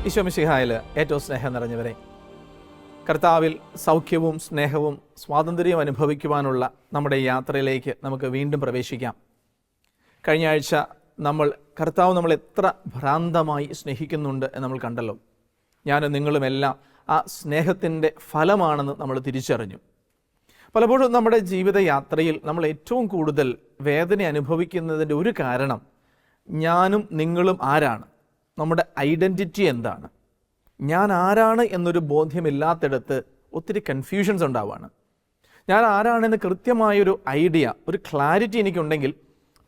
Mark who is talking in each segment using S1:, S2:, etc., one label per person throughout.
S1: ഈശോ മിശിഹായിൽ ഏറ്റവും സ്നേഹം നിറഞ്ഞവരെ, കർത്താവിൽ സൗഖ്യവും സ്നേഹവും സ്വാതന്ത്ര്യവും അനുഭവിക്കുവാനുള്ള നമ്മുടെ യാത്രയിലേക്ക് നമുക്ക് വീണ്ടും പ്രവേശിക്കാം. കഴിഞ്ഞ ആഴ്ച കർത്താവ് നമ്മൾ എത്ര ഭ്രാന്തമായി സ്നേഹിക്കുന്നുണ്ട് എന്ന് നമ്മൾ കണ്ടല്ലോ. ഞാനും നിങ്ങളുമെല്ലാം ആ സ്നേഹത്തിൻ്റെ ഫലമാണെന്ന് നമ്മൾ തിരിച്ചറിഞ്ഞു. പലപ്പോഴും നമ്മുടെ ജീവിതയാത്രയിൽ നമ്മൾ ഏറ്റവും കൂടുതൽ വേദന അനുഭവിക്കുന്നതിൻ്റെ ഒരു കാരണം ഞാനും നിങ്ങളും ആരാണ്, നമ്മുടെ ഐഡൻറ്റിറ്റി എന്താണ്, ഞാൻ ആരാണ് എന്നൊരു ബോധ്യമില്ലാത്തിടത്ത് ഒത്തിരി കൺഫ്യൂഷൻസ് ഉണ്ടാവുകയാണ്. ഞാൻ ആരാണെന്ന് കൃത്യമായൊരു ഐഡിയ, ഒരു ക്ലാരിറ്റി എനിക്കുണ്ടെങ്കിൽ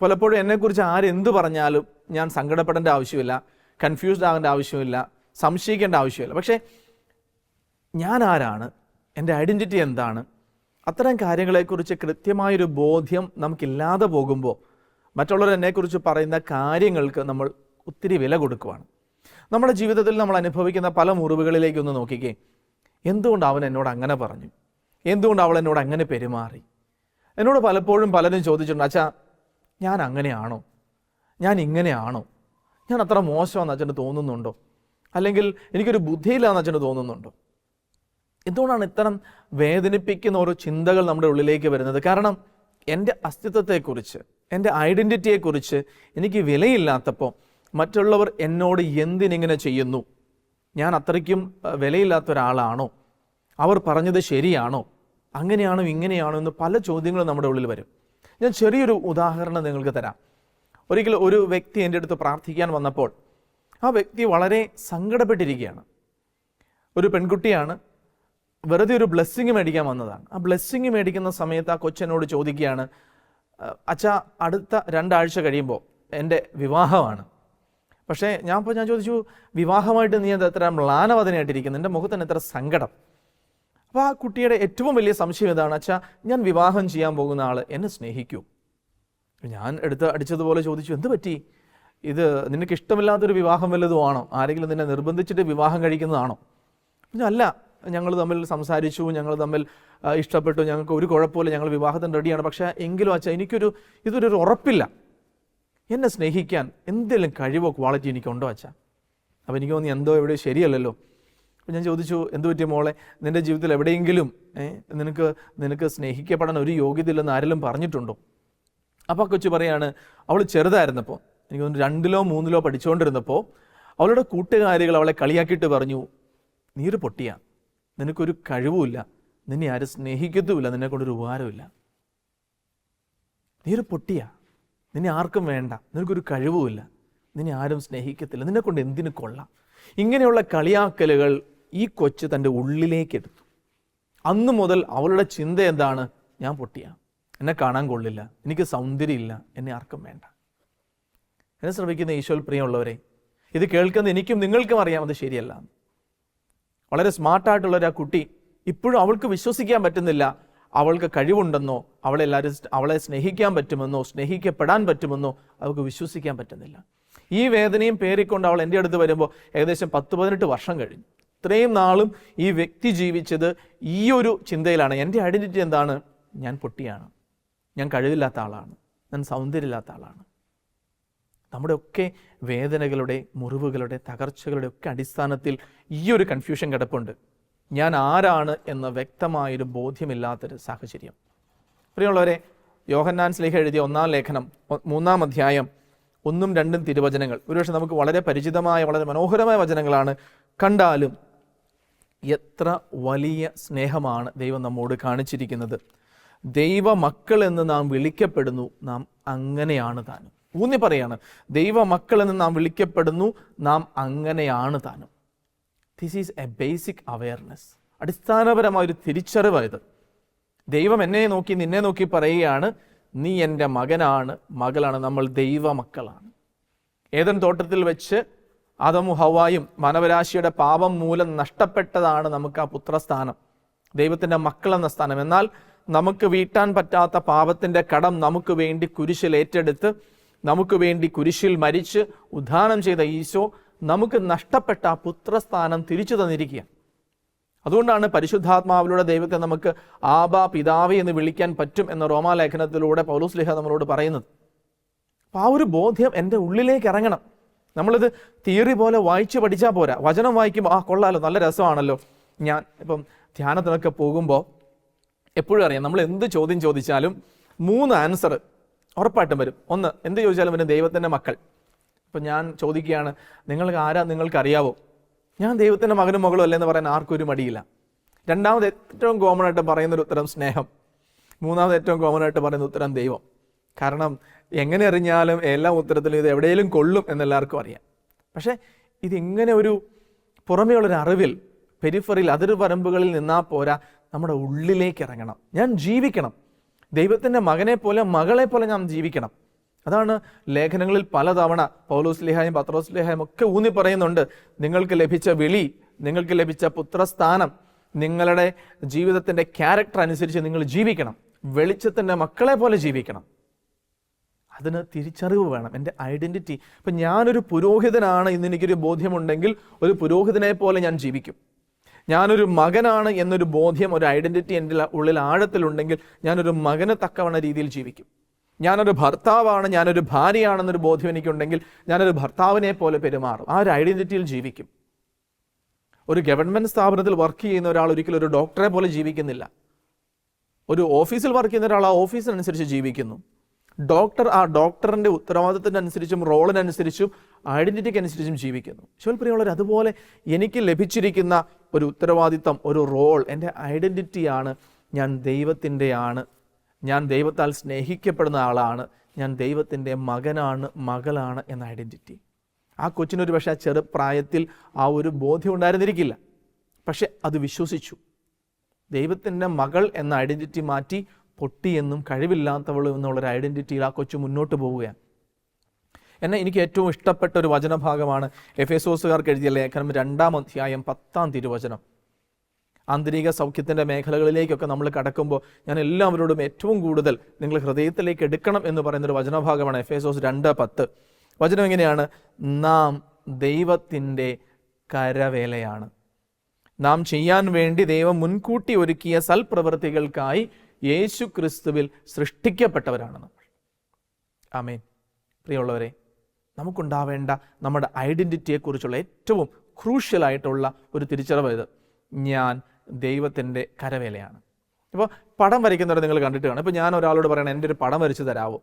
S1: പലപ്പോഴും എന്നെക്കുറിച്ച് ആരെന്ത് പറഞ്ഞാലും ഞാൻ സങ്കടപ്പെടേണ്ട ആവശ്യമില്ല, കൺഫ്യൂസ്ഡ് ആകേണ്ട ആവശ്യമില്ല, സംശയിക്കേണ്ട ആവശ്യമില്ല. പക്ഷേ ഞാൻ ആരാണ്, എൻ്റെ ഐഡൻറ്റിറ്റി എന്താണ്, അത്തരം കാര്യങ്ങളെക്കുറിച്ച് കൃത്യമായൊരു ബോധ്യം നമുക്കില്ലാതെ പോകുമ്പോൾ മറ്റുള്ളവർ എന്നെക്കുറിച്ച് പറയുന്ന കാര്യങ്ങൾക്ക് നമ്മൾ ഒത്തിരി വില കൊടുക്കുവാണ്. നമ്മുടെ ജീവിതത്തിൽ നമ്മൾ അനുഭവിക്കുന്ന പല മുറിവുകളിലേക്കൊന്ന് നോക്കിക്കേ. എന്തുകൊണ്ട് അവൻ എന്നോട് അങ്ങനെ പറഞ്ഞു, എന്തുകൊണ്ട് അവൾ എന്നോട് അങ്ങനെ പെരുമാറി? എന്നോട് പലപ്പോഴും പലരും ചോദിച്ചിട്ടുണ്ട്, അച്ഛാ ഞാൻ അങ്ങനെയാണോ, ഞാൻ ഇങ്ങനെയാണോ, ഞാൻ അത്ര മോശമാണെന്ന് അച്ഛന് തോന്നുന്നുണ്ടോ, അല്ലെങ്കിൽ എനിക്കൊരു ബുദ്ധിയില്ലാന്ന് അച്ഛന് തോന്നുന്നുണ്ടോ? എന്തുകൊണ്ടാണ് ഇത്തരം വേദനിപ്പിക്കുന്ന ഓരോ ചിന്തകൾ നമ്മുടെ ഉള്ളിലേക്ക് വരുന്നത്? കാരണം എൻ്റെ അസ്തിത്വത്തെക്കുറിച്ച്, എൻ്റെ ഐഡൻറ്റിറ്റിയെക്കുറിച്ച് എനിക്ക് വിലയില്ലാത്തപ്പോൾ മറ്റുള്ളവർ എന്നോട് എന്തിനിങ്ങനെ ചെയ്യുന്നു, ഞാൻ അത്രയ്ക്കും വിലയില്ലാത്ത ഒരാളാണോ, അവർ പറഞ്ഞത് ശരിയാണോ, അങ്ങനെയാണോ ഇങ്ങനെയാണോ എന്ന് പല ചോദ്യങ്ങളും നമ്മുടെ ഉള്ളിൽ വരും. ഞാൻ ചെറിയൊരു ഉദാഹരണം നിങ്ങൾക്ക് തരാം. ഒരിക്കൽ ഒരു വ്യക്തി എൻ്റെ അടുത്ത് പ്രാർത്ഥിക്കാൻ വന്നപ്പോൾ ആ വ്യക്തി വളരെ സങ്കടപ്പെട്ടിരിക്കുകയാണ്. ഒരു പെൺകുട്ടിയാണ്, വെറുതെ ഒരു ബ്ലെസ്സിങ് മേടിക്കാൻ വന്നതാണ്. ആ ബ്ലെസ്സിങ് മേടിക്കുന്ന സമയത്ത് ആ കൊച്ചനോട് ചോദിക്കുകയാണ്, അച്ഛാ അടുത്ത 2 ആഴ്ച കഴിയുമ്പോൾ എൻ്റെ വിവാഹമാണ്. പക്ഷേ ഞാൻ ചോദിച്ചു, വിവാഹമായിട്ട് നീ എത്ര മ്ലാനവദനയായിട്ടിരിക്കുന്നു, എൻ്റെ മുഖത്തിന് എത്ര സങ്കടം. അപ്പോൾ ആ കുട്ടിയുടെ ഏറ്റവും വലിയ സംശയം ഇതാണ്, അച്ഛാ ഞാൻ വിവാഹം ചെയ്യാൻ പോകുന്ന ആൾ എന്നെ സ്നേഹിക്കൂ? ഞാൻ അടിച്ചതുപോലെ ചോദിച്ചു, എന്ത് പറ്റി, ഇത് നിനക്ക് ഇഷ്ടമില്ലാത്തൊരു വിവാഹം വല്ലതും ആണോ, ആരെങ്കിലും നിന്നെ നിർബന്ധിച്ചിട്ട് വിവാഹം കഴിക്കുന്നതാണോ? അല്ല, ഞങ്ങൾ തമ്മിൽ സംസാരിച്ചു, ഞങ്ങൾ തമ്മിൽ ഇഷ്ടപ്പെട്ടു, ഞങ്ങൾക്ക് ഒരു കുഴപ്പമില്ല, ഞങ്ങൾ വിവാഹത്തിന് റെഡിയാണ്. പക്ഷേ എങ്കിലും അച്ഛാ ഇതൊരു ഉറപ്പില്ല, എന്നെ സ്നേഹിക്കാൻ എന്തെങ്കിലും കഴിവോ ക്വാളിറ്റി എനിക്കുണ്ടോ അച്ഛാ? അപ്പോൾ എനിക്ക് തോന്നി എന്തോ എവിടെ ശരിയല്ലല്ലോ. അപ്പോൾ ഞാൻ ചോദിച്ചു, എന്ത് പറ്റിയ മോളെ, നിൻ്റെ ജീവിതത്തിൽ എവിടെയെങ്കിലും നിനക്ക് സ്നേഹിക്കപ്പെടാൻ ഒരു യോഗ്യതയില്ലെന്ന് ആരെങ്കിലും പറഞ്ഞിട്ടുണ്ടോ? അപ്പോൾ കൊച്ചു പറയാണ്, അവൾ ചെറുതായിരുന്നപ്പോൾ, എനിക്ക് തോന്നുന്നു 2-ലോ 3-ലോ പഠിച്ചുകൊണ്ടിരുന്നപ്പോൾ അവളുടെ കൂട്ടുകാരികൾ അവളെ കളിയാക്കിയിട്ട് പറഞ്ഞു, നീ ഒരു പൊട്ടിയാ, നിനക്കൊരു കഴിവുമില്ല, നിന്നെ ആരും സ്നേഹിക്കത്തുമില്ല, നിന്നെക്കൊണ്ടൊരു ഉപകാരമില്ല, നീ ഒരു പൊട്ടിയാ, നിന്നെ ആർക്കും വേണ്ട, നിനക്കൊരു കഴിവുമില്ല, നിന്നെ ആരും സ്നേഹിക്കത്തില്ല, നിന്നെക്കൊണ്ട് എന്തിനു കൊള്ളാം. ഇങ്ങനെയുള്ള കളിയാക്കലുകൾ ഈ കൊച്ച് തൻ്റെ ഉള്ളിലേക്ക് എടുത്തു. അന്നു മുതൽ അവളുടെ ചിന്ത എന്താണ്, ഞാൻ പൊട്ടിയാ, എന്നെ കാണാൻ കൊള്ളില്ല, എനിക്ക് സൗന്ദര്യമില്ല, എന്നെ ആർക്കും വേണ്ട. എന്നെ ശ്രമിക്കുന്ന ഈശോയിൽ പ്രിയമുള്ളവരെ, ഇത് കേൾക്കുന്ന എനിക്കും നിങ്ങൾക്കും അറിയാം അത് ശരിയല്ല. വളരെ സ്മാർട്ടായിട്ടുള്ളൊരു ആ കുട്ടി ഇപ്പോഴും അവൾക്ക് വിശ്വസിക്കാൻ പറ്റുന്നില്ല അവൾക്ക് കഴിവുണ്ടെന്നോ, അവളെ സ്നേഹിക്കാൻ പറ്റുമെന്നോ, സ്നേഹിക്കപ്പെടാൻ പറ്റുമെന്നോ അവൾക്ക് വിശ്വസിക്കാൻ പറ്റുന്നില്ല. ഈ വേദനയും പേറിക്കൊണ്ട് അവൾ എൻ്റെ അടുത്ത് വരുമ്പോൾ ഏകദേശം 10-18 വർഷം കഴിഞ്ഞു. ഇത്രയും നാളും ഈ വ്യക്തി ജീവിച്ചത് ഈ ഒരു ചിന്തയിലാണ്. എൻ്റെ ഐഡൻറ്റിറ്റി എന്താണ്, ഞാൻ പൊട്ടിയാണ്, ഞാൻ കഴിവില്ലാത്ത ആളാണ്, ഞാൻ സൗന്ദര്യമില്ലാത്ത ആളാണ്. നമ്മുടെയൊക്കെ വേദനകളുടെ, മുറിവുകളുടെ, തകർച്ചകളുടെ ഒക്കെ അടിസ്ഥാനത്തിൽ ഈ ഒരു കൺഫ്യൂഷൻ കിടപ്പുണ്ട്. ഞാൻ ആരാണ് എന്ന വ്യക്തമായൊരു ബോധ്യമില്ലാത്തൊരു സാഹചര്യം. പ്രിയമുള്ളവരെ, യോഹന്നാൻ ശ്ലീഹ എഴുതിയ 1-ാം ലേഖനം 3-ാം അധ്യായം 1-2 തിരുവചനങ്ങൾ ഒരുപക്ഷെ നമുക്ക് വളരെ പരിചിതമായ, വളരെ മനോഹരമായ വചനങ്ങളാണ്. കണ്ടാലും എത്ര വലിയ സ്നേഹമാണ് ദൈവം നമ്മോട് കാണിച്ചിരിക്കുന്നത്. ദൈവ മക്കൾ എന്ന് നാം വിളിക്കപ്പെടുന്നു, നാം അങ്ങനെയാണ് താനും. ഊന്നി പറയാണ്, ദൈവ മക്കൾ എന്ന് നാം വിളിക്കപ്പെടുന്നു, നാം അങ്ങനെയാണ് താനും. This is a basic awareness. അടിസ്ഥാനപരമായൊരു തിരിച്ചറിവായത്. ദൈവം എന്നെ നോക്കി, നിന്നെ നോക്കി പറയുകയാണ്, നീ എൻ്റെ മകനാണ്, മകളാണ്, നമ്മൾ ദൈവ മക്കളാണ്. ഏദൻ തോട്ടത്തിൽ വെച്ച് ആദമും ഹവ്വായും മാനവരാശിയുടെ പാപം മൂലം നഷ്ടപ്പെട്ടതാണ് നമുക്ക് ആ പുത്രസ്ഥാനം, ദൈവത്തിൻ്റെ മക്കളെന്ന സ്ഥാനം. എന്നാൽ നമുക്ക് വീട്ടാൻ പറ്റാത്ത പാപത്തിൻ്റെ കടം നമുക്ക് വേണ്ടി കുരിശിൽ ഏറ്റെടുത്ത്, നമുക്ക് വേണ്ടി കുരിശിൽ മരിച്ച് ഉദ്ധാനം ചെയ്ത ഈശോ നമുക്ക് നഷ്ടപ്പെട്ട ആ പുത്രസ്ഥാനം തിരിച്ചു തന്നിരിക്കുക. അതുകൊണ്ടാണ് പരിശുദ്ധാത്മാവിലൂടെ ദൈവത്തെ നമുക്ക് ആബാ പിതാവേ എന്ന് വിളിക്കാൻ പറ്റും എന്ന റോമാലേഖനത്തിലൂടെ പൗലോസ് ശ്ലീഹ നമ്മളോട് പറയുന്നത്. അപ്പോൾ ആ ഒരു ബോധ്യം എൻ്റെ ഉള്ളിലേക്ക് ഇറങ്ങണം. നമ്മളിത് തിയറി പോലെ വായിച്ച് പഠിച്ചാൽ പോരാ. വചനം വായിക്കുമ്പോൾ കൊള്ളാലോ, നല്ല രസമാണല്ലോ. ഞാൻ ഇപ്പം ധ്യാനത്തിനൊക്കെ പോകുമ്പോൾ എപ്പോഴും അറിയാം, നമ്മൾ എന്ത് ചോദ്യം ചോദിച്ചാലും 3 ആൻസർ ഉറപ്പായിട്ടും വരും. ഒന്ന്, എന്ത് ചോദിച്ചാലും വരും ദൈവത്തിൻ്റെ മക്കൾ. ഇപ്പം ഞാൻ ചോദിക്കുകയാണ്, നിങ്ങൾക്ക് ആരാ നിങ്ങൾക്കറിയാവോ? ഞാൻ ദൈവത്തിൻ്റെ മകനും മകളും അല്ലെന്ന് പറയാൻ ആർക്കും ഒരു മടിയില്ല. രണ്ടാമത് ഏറ്റവും കോമൺ ആയിട്ട് പറയുന്നൊരു ഉത്തരം സ്നേഹം. മൂന്നാമത് ഏറ്റവും കോമൺ ആയിട്ട് പറയുന്ന ഉത്തരം ദൈവം. കാരണം എങ്ങനെ അറിഞ്ഞാലും എല്ലാ ഉത്തരത്തിലും ഇത് എവിടെയെങ്കിലും കൊള്ളും എന്നെല്ലാവർക്കും അറിയാം. പക്ഷേ ഇതിങ്ങനെ ഒരു പുറമേയുള്ളൊരു അറിവിൽ, പെരിഫറിൽ, അതിർവരമ്പുകളിൽ നിന്നാൽ പോരാ, നമ്മുടെ ഉള്ളിലേക്ക് ഇറങ്ങണം. ഞാൻ ജീവിക്കണം, ദൈവത്തിൻ്റെ മകനെ പോലെ മകളെ പോലെ ഞാൻ ജീവിക്കണം. അതാണ് ലേഖനങ്ങളിൽ പലതവണ പൗലോസ്ലീഹായും പത്രോസ്ലീഹായും ഒക്കെ ഊന്നി പറയുന്നുണ്ട്. നിങ്ങൾക്ക് ലഭിച്ച വിളി, നിങ്ങൾക്ക് ലഭിച്ച പുത്രസ്ഥാനം, നിങ്ങളുടെ ജീവിതത്തിൻ്റെ ക്യാരക്ടർ അനുസരിച്ച് നിങ്ങൾ ജീവിക്കണം. വെളിച്ചത്തിൻ്റെ മക്കളെ പോലെ ജീവിക്കണം. അതിന് തിരിച്ചറിവ് വേണം. എൻ്റെ ഐഡൻറ്റിറ്റി, ഇപ്പം ഞാനൊരു പുരോഹിതനാണ് എന്നെനിക്കൊരു ബോധ്യമുണ്ടെങ്കിൽ ഒരു പുരോഹിതനെ പോലെ ഞാൻ ജീവിക്കും. ഞാനൊരു മകനാണ് എന്നൊരു ബോധ്യം, ഒരു ഐഡൻറ്റിറ്റി എൻ്റെ ഉള്ളിൽ ആഴത്തിലുണ്ടെങ്കിൽ ഞാനൊരു മകന് തക്കവണ രീതിയിൽ ജീവിക്കും. ഞാനൊരു ഭർത്താവാണ്, ഞാനൊരു ഭാര്യയാണെന്നൊരു ബോധ്യം എനിക്കുണ്ടെങ്കിൽ ഞാനൊരു ഭർത്താവിനെ പോലെ പെരുമാറും. ആ ഒരു ഐഡൻറ്റിറ്റിയിൽ ജീവിക്കും. ഒരു ഗവൺമെൻറ് സ്ഥാപനത്തിൽ വർക്ക് ചെയ്യുന്ന ഒരാൾ ഒരിക്കലും ഒരു ഡോക്ടറെ പോലെ ജീവിക്കുന്നില്ല. ഒരു ഓഫീസിൽ വർക്ക് ചെയ്യുന്ന ഒരാൾ ആ ഓഫീസിനനുസരിച്ച് ജീവിക്കുന്നു. ഡോക്ടർ ആ ഡോക്ടറിൻ്റെ ഉത്തരവാദിത്തത്തിനനുസരിച്ചും റോളിനനുസരിച്ചും ഐഡൻറ്റിറ്റിക്ക് അനുസരിച്ചും ജീവിക്കുന്നു. പ്രിയമുള്ളവർ, അതുപോലെ എനിക്ക് ലഭിച്ചിരിക്കുന്ന ഒരു ഉത്തരവാദിത്തം, ഒരു റോൾ, എൻ്റെ ഐഡൻറ്റിറ്റിയാണ്. ഞാൻ ദൈവത്തിൻ്റെയാണ്, ഞാൻ ദൈവത്താൽ സ്നേഹിക്കപ്പെടുന്ന ആളാണ്, ഞാൻ ദൈവത്തിൻ്റെ മകനാണ്, മകളാണ് എന്ന ഐഡൻറ്റിറ്റി. ആ കൊച്ചിനൊരു പക്ഷേ ആ ചെറുപ്രായത്തിൽ ആ ഒരു ബോധ്യം ഉണ്ടായിരുന്നിരിക്കില്ല. പക്ഷെ അത് വിശ്വസിച്ചു. ദൈവത്തിൻ്റെ മകൾ എന്ന ഐഡൻറ്റിറ്റി മാറ്റി പൊട്ടിയെന്നും കഴിവില്ലാത്തവളും എന്നുള്ളൊരു ഐഡൻറ്റിറ്റിയിൽ ആ കൊച്ചു മുന്നോട്ട് പോവുകയാണ്. എനിക്ക് ഏറ്റവും ഇഷ്ടപ്പെട്ട ഒരു വചനഭാഗമാണ് എഫേസോസുകാർക്ക് എഴുതിയ ലേഖനം 2-ാം അധ്യായം 10-ാം തിരുവചനം. ആന്തരിക സൗഖ്യത്തിൻ്റെ മേഖലകളിലേക്കൊക്കെ നമ്മൾ കടക്കുമ്പോൾ ഞാൻ എല്ലാവരോടും ഏറ്റവും കൂടുതൽ നിങ്ങൾ ഹൃദയത്തിലേക്ക് എടുക്കണം എന്ന് പറയുന്നൊരു വചനഭാഗമാണ് എഫേസോസ് 2:10. വചനം എങ്ങനെയാണ്? നാം ദൈവത്തിൻ്റെ കരവേലയാണ്, നാം ചെയ്യാൻ വേണ്ടി ദൈവം മുൻകൂട്ടി ഒരുക്കിയ സൽപ്രവൃത്തികൾക്കായി യേശു ക്രിസ്തുവിൽ സൃഷ്ടിക്കപ്പെട്ടവരാണ് നമ്മൾ. ആമേൻ. പ്രിയമുള്ളവരെ, നമുക്കുണ്ടാവേണ്ട നമ്മുടെ ഐഡൻറ്റിറ്റിയെക്കുറിച്ചുള്ള ഏറ്റവും ക്രൂഷ്യലായിട്ടുള്ള ഒരു തിരിച്ചറിവ് ഇത്: ഞാൻ ദൈവത്തിൻ്റെ കരവേലയാണ്. ഇപ്പോൾ പടം വരയ്ക്കുന്നവരെ നിങ്ങൾ കണ്ടിട്ട് കാണും. ഇപ്പോൾ ഞാൻ ഒരാളോട് പറയണം, എൻ്റെ ഒരു പടം വരച്ച് തരാമോ?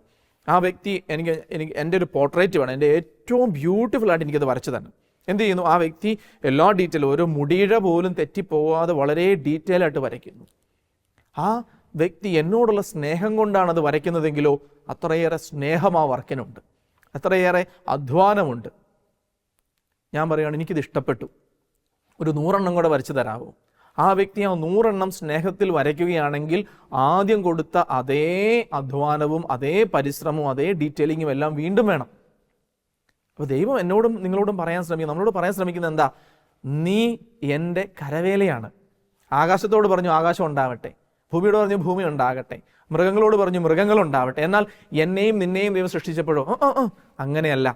S1: ആ വ്യക്തി എനിക്ക് എൻ്റെ ഒരു പോർട്രേറ്റ് വേണം, എൻ്റെ ഏറ്റവും ബ്യൂട്ടിഫുള്ളായിട്ട് എനിക്കത് വരച്ച് തന്നെ. എന്ത് ചെയ്യുന്നു? ആ വ്യക്തി എല്ലാ ഡീറ്റെയിലും, ഓരോ മുടിയിഴ പോലും തെറ്റിപ്പോവാതെ വളരെ ഡീറ്റെയിൽ ആയിട്ട് വരയ്ക്കുന്നു. ആ വ്യക്തി എന്നോടുള്ള സ്നേഹം കൊണ്ടാണ് അത് വരയ്ക്കുന്നതെങ്കിലോ അത്രയേറെ സ്നേഹം ആ വർക്കിനുണ്ട്, അത്രയേറെ അധ്വാനമുണ്ട്. ഞാൻ പറയുകയാണ്, എനിക്കിത് ഇഷ്ടപ്പെട്ടു, ഒരു 100 എണ്ണം കൂടെ വരച്ച് തരാമോ? ആ വ്യക്തി ആ 100 എണ്ണം സ്നേഹത്തിൽ വരയ്ക്കുകയാണെങ്കിൽ ആദ്യം കൊടുത്ത അതേ അധ്വാനവും അതേ പരിശ്രമവും അതേ ഡീറ്റെയിലിങ്ങും എല്ലാം വീണ്ടും വേണം. അപ്പോൾ ദൈവം എന്നോടും നിങ്ങളോടും പറയാൻ ശ്രമിക്കും, നമ്മളോട് പറയാൻ ശ്രമിക്കുന്നത് എന്താ? നീ എൻ്റെ കരവേലയാണ്. ആകാശത്തോട് പറഞ്ഞു ആകാശം ഉണ്ടാവട്ടെ, ഭൂമിയോട് പറഞ്ഞു ഭൂമി ഉണ്ടാകട്ടെ, മൃഗങ്ങളോട് പറഞ്ഞു മൃഗങ്ങൾ ഉണ്ടാവട്ടെ. എന്നാൽ എന്നെയും നിന്നെയും ദൈവം സൃഷ്ടിച്ചപ്പോഴോ അങ്ങനെയല്ല.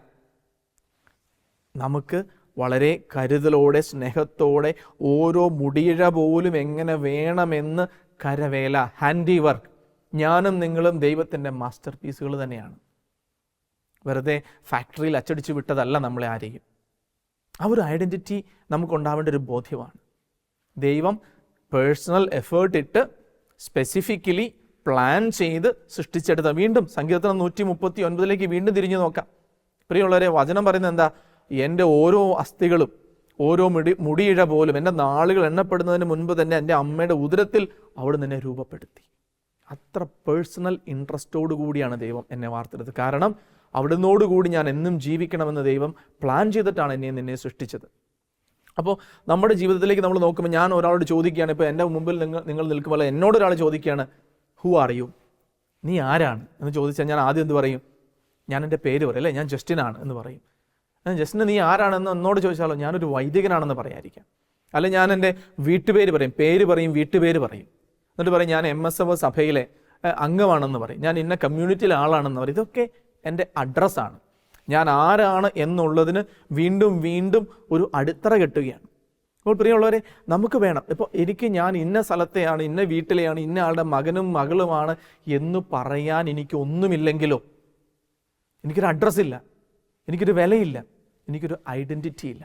S1: നമുക്ക് വളരെ കരുതലോടെ സ്നേഹത്തോടെ ഓരോ മുടിയിഴ പോലും എങ്ങനെ വേണമെന്ന് കരവേല, ഹാൻഡി വർക്ക്. ഞാനും നിങ്ങളും ദൈവത്തിൻ്റെ മാസ്റ്റർ പീസുകൾ തന്നെയാണ്. വെറുതെ ഫാക്ടറിയിൽ അച്ചടിച്ചു വിട്ടതല്ല നമ്മളെ ആരെയും. ആ ഒരു ഐഡൻറ്റിറ്റി നമുക്കുണ്ടാവേണ്ട ഒരു ബോധ്യമാണ്. ദൈവം പേഴ്സണൽ എഫേർട്ട് ഇട്ട് സ്പെസിഫിക്കലി പ്ലാൻ ചെയ്ത് സൃഷ്ടിച്ചെടുത്ത. വീണ്ടും സങ്കീർത്തനം 139 വീണ്ടും തിരിഞ്ഞു നോക്കാം. പ്രിയമുള്ളവരെ, വചനം പറയുന്നത് എന്താ? എൻ്റെ ഓരോ അസ്ഥികളും ഓരോ മുടിയിഴ പോലും എൻ്റെ നാളുകൾ എണ്ണപ്പെടുന്നതിന് മുൻപ് തന്നെ എൻ്റെ അമ്മയുടെ ഉദരത്തിൽ അവിടെ നിന്നെ രൂപപ്പെടുത്തി. അത്ര പേഴ്സണൽ ഇൻട്രസ്റ്റോടു കൂടിയാണ് ദൈവം എന്നെ വാർത്തെടുത്തത്. കാരണം അവിടുന്നോടുകൂടി ഞാൻ എന്നും ജീവിക്കണമെന്ന് ദൈവം പ്ലാൻ ചെയ്തിട്ടാണ് നിന്നെ സൃഷ്ടിച്ചത്. അപ്പോൾ നമ്മുടെ ജീവിതത്തിലേക്ക് നമ്മൾ നോക്കുമ്പോൾ, ഞാൻ ഒരാളോട് ചോദിക്കുകയാണ്, ഇപ്പോൾ എൻ്റെ മുമ്പിൽ നിങ്ങൾ നിൽക്കുമ്പോൾ എന്നോടൊരാൾ ചോദിക്കുകയാണ്, ഹൂ ആർ യു? നീ ആരാണ് എന്ന് ചോദിച്ചാൽ ഞാൻ ആദ്യം എന്ത് പറയും? ഞാൻ എൻ്റെ പേര് പറയും, അല്ലേ? ഞാൻ ജസ്റ്റിനാണ് എന്ന് പറയും. ജസ്റ്റിന് നീ ആരാണെന്ന് എന്നോട് ചോദിച്ചാലോ ഞാനൊരു വൈദികനാണെന്ന് പറയാതിരിക്കാം. അല്ലെ ഞാൻ എൻ്റെ വീട്ടുപേര് പറയും, പേര് പറയും, വീട്ടുപേര് പറയും. എന്നിട്ട് പറയും ഞാൻ MSF സഭയിലെ അംഗമാണെന്ന് പറയും, ഞാൻ ഇന്ന കമ്മ്യൂണിറ്റിയിലെ ആളാണെന്ന് പറയും. ഇതൊക്കെ എൻ്റെ അഡ്രസ്സാണ്. ഞാൻ ആരാണ് എന്നുള്ളതിന് വീണ്ടും വീണ്ടും ഒരു അടിത്തറ കെട്ടുകയാണ്. അപ്പോൾ പ്രിയമുള്ളവരെ, നമുക്ക് വേണം, ഇപ്പോൾ എനിക്ക് ഞാൻ ഇന്ന സ്ഥലത്തെയാണ്, ഇന്ന വീട്ടിലെയാണ്, ഇന്ന ആളുടെ മകനും മകളുമാണ് എന്ന് പറയാൻ എനിക്കൊന്നുമില്ലെങ്കിലോ, എനിക്കൊരു അഡ്രസ്സില്ല, എനിക്കൊരു വിലയില്ല, എനിക്കൊരു ഐഡൻറ്റിറ്റി ഇല്ല.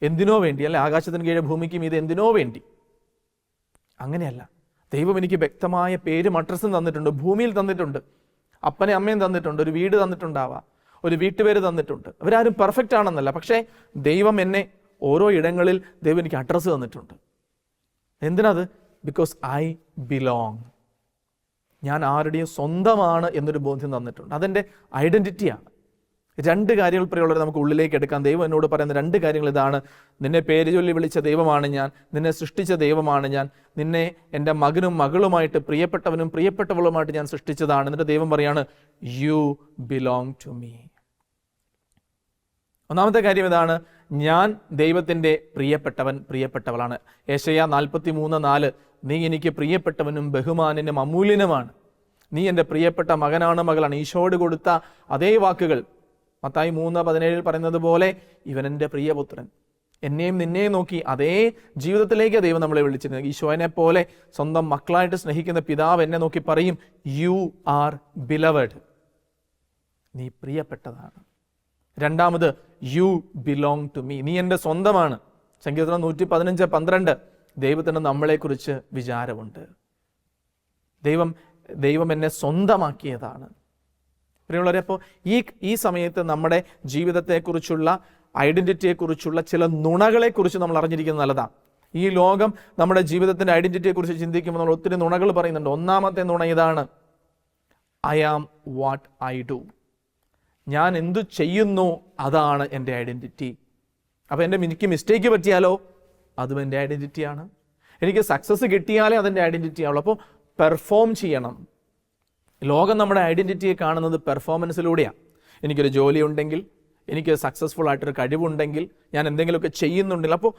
S1: എന്തിനോ വേണ്ടി, അല്ലെ, ആകാശത്തിന് കീഴെ ഭൂമിക്കും ഇത് എന്തിനോ വേണ്ടി. അങ്ങനെയല്ല. ദൈവം എനിക്ക് വ്യക്തമായ പേരും അഡ്രസ്സും തന്നിട്ടുണ്ട്, ഭൂമിയിൽ തന്നിട്ടുണ്ട്, അപ്പനെ അമ്മയും തന്നിട്ടുണ്ട്, ഒരു വീട് തന്നിട്ടുണ്ടാവാം, ഒരു വീട്ടുപേര് തന്നിട്ടുണ്ട്. അവരാരും പെർഫെക്റ്റ് ആണെന്നല്ല, പക്ഷേ ദൈവം എന്നെ ഓരോ ഇടങ്ങളിൽ ദൈവം എനിക്ക് അഡ്രസ്സ് തന്നിട്ടുണ്ട്. എന്തിനത്? Because I belong. ഞാൻ ആരുടെയും സ്വന്തമാണ് എന്നൊരു ബോധ്യം തന്നിട്ടുണ്ട്. അതെൻ്റെ ഐഡൻറ്റിറ്റിയാണ്. രണ്ട് കാര്യങ്ങൾ പ്രിയമുള്ളവരെ നമുക്ക് ഉള്ളിലേക്ക് എടുക്കാം. ദൈവം എന്നോട് പറയുന്ന രണ്ട് കാര്യങ്ങൾ ഇതാണ്: നിന്നെ പേര് ചൊല്ലി വിളിച്ച ദൈവമാണ് ഞാൻ, നിന്നെ സൃഷ്ടിച്ച ദൈവമാണ് ഞാൻ, നിന്നെ എൻ്റെ മകനും മകളുമായിട്ട്, പ്രിയപ്പെട്ടവനും പ്രിയപ്പെട്ടവളുമായിട്ട് ഞാൻ സൃഷ്ടിച്ചതാണ്. എന്നിട്ട് ദൈവം പറയാണ്, യു ബിലോങ് ടു മീ. ഒന്നാമത്തെ കാര്യം ഇതാണ്, ഞാൻ ദൈവത്തിൻ്റെ പ്രിയപ്പെട്ടവൻ, പ്രിയപ്പെട്ടവളാണ്. യെശയ്യാ 43:4, നീ എനിക്ക് പ്രിയപ്പെട്ടവനും ബഹുമാനനും അമൂല്യനുമാണ്, നീ എൻ്റെ പ്രിയപ്പെട്ട മകനാണ്, മകളാണ്. ഈശോയോട് കൊടുത്ത അതേ വാക്കുകൾ മത്തായി 3:17 പറയുന്നത് പോലെ, ഇവൻ എൻ്റെ പ്രിയപുത്രൻ. എന്നെയും നിന്നെയും നോക്കി അതേ ജീവിതത്തിലേക്ക് ദൈവം നമ്മളെ വിളിച്ചിരുന്നത്. ഈശോനെ പോലെ സ്വന്തം മക്കളായിട്ട് സ്നേഹിക്കുന്ന പിതാവ് എന്നെ നോക്കി പറയും, യു ആർ ബിലവഡ്, നീ പ്രിയപ്പെട്ടതാണ്. രണ്ടാമത്, യു ബിലോങ് ടു മീ, നീ എൻ്റെ സ്വന്തമാണ്. സങ്കീർത്തനം 115:12, ദൈവത്തിന് നമ്മളെക്കുറിച്ച് വിചാരമുണ്ട്. ദൈവം എന്നെ സ്വന്തമാക്കിയതാണ്. പ്രിയമുള്ളവരെ, അപ്പോൾ ഈ സമയത്ത് നമ്മുടെ ജീവിതത്തെക്കുറിച്ചുള്ള, ഐഡൻറ്റിറ്റിയെക്കുറിച്ചുള്ള ചില നുണകളെക്കുറിച്ച് നമ്മൾ അറിഞ്ഞിരിക്കുന്നത് നല്ലതാണ്. ഈ ലോകം നമ്മുടെ ജീവിതത്തിൻ്റെ ഐഡൻറ്റിറ്റിയെക്കുറിച്ച് ചിന്തിക്കുമ്പോൾ നമ്മൾ ഒത്തിരി നുണകൾ പറയുന്നുണ്ട്. ഒന്നാമത്തെ നുണ ഇതാണ്, I am what I do. ഞാൻ എന്തു ചെയ്യുന്നു അതാണ് എൻ്റെ ഐഡൻറ്റിറ്റി. അപ്പോൾ എനിക്ക് മിസ്റ്റേക്ക് പറ്റിയാലോ അതും എൻ്റെ ഐഡൻറ്റിറ്റിയാണ്. എനിക്ക് സക്സസ് കിട്ടിയാലേ അതെൻ്റെ ഐഡൻറ്റിറ്റി ആവുള്ളൂ. അപ്പോൾ പെർഫോം ചെയ്യണം. ലോകം നമ്മുടെ ഐഡൻറ്റിറ്റിയെ കാണുന്നത് പെർഫോമൻസിലൂടെയാണ്. എനിക്കൊരു ജോലി ഉണ്ടെങ്കിൽ, എനിക്ക് സക്സസ്ഫുൾ ആയിട്ടൊരു കഴിവുണ്ടെങ്കിൽ, ഞാൻ എന്തെങ്കിലുമൊക്കെ ചെയ്യുന്നുണ്ടെങ്കിൽ, അപ്പോൾ